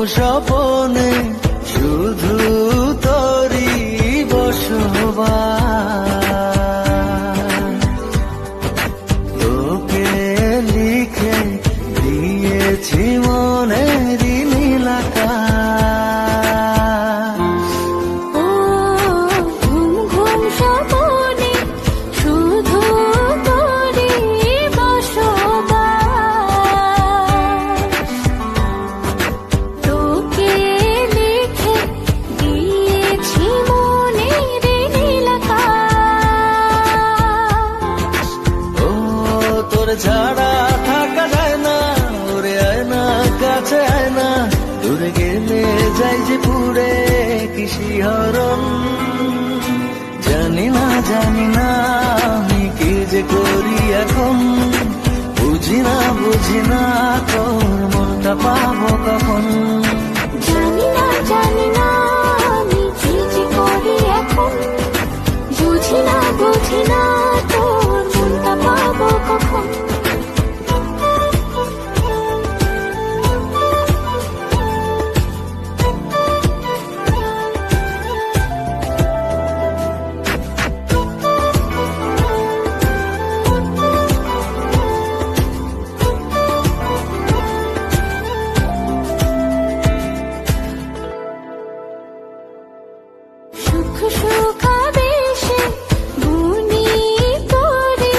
স্বপনে শুধু তোরই বসবাস। তোকে লিখে দিয়েছি মনেরই নীল আকাশ। ও ঘুম ঘুম স্বপনে শুধু তোরই বসবাস। তোকে লিখে দিয়েছি মনের নীল আকাশ। ও তোর ছাড়া থাকা যায় না, ওরে আয় না কাছে আয় না, দূরে গেলে যাই যে পুরে কি শিহরণ। জানি না আমি কি যে করি এখন, বুঝি না তোর মনটা পাবো কখন। জানি না আমি কি যে করি এখন, বুঝি না তোর মনটা পাবো কখন। সুখ সুখাবেশে বুনি তোরে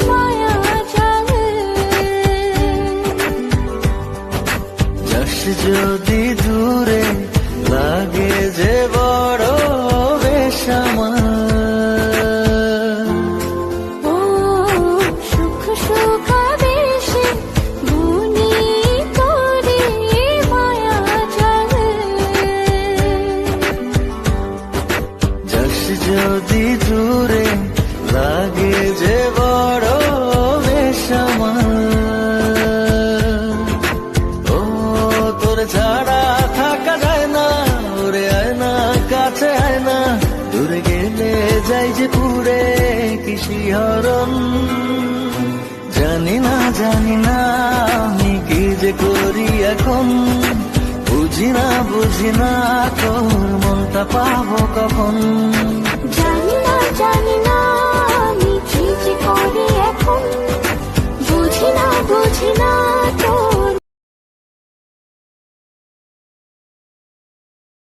মায়া জাল। যাস যদি দূরে লাগে যে বড় বেসামাল। ও সুখ সুখাবেশে বুনি তোরে মায়া জাল। যাস যদি দূরে লাগে যে বড় বেসামাল। ও তোর ছাড়া থাকা যায় না, ওরে আয় না কাছে আয় না, দূরে গেলে যাই যে পুরে কি শিহরণ। জানি না আমি কি যে করি এখন, বুঝি না তোর মনটা পাবো কখন।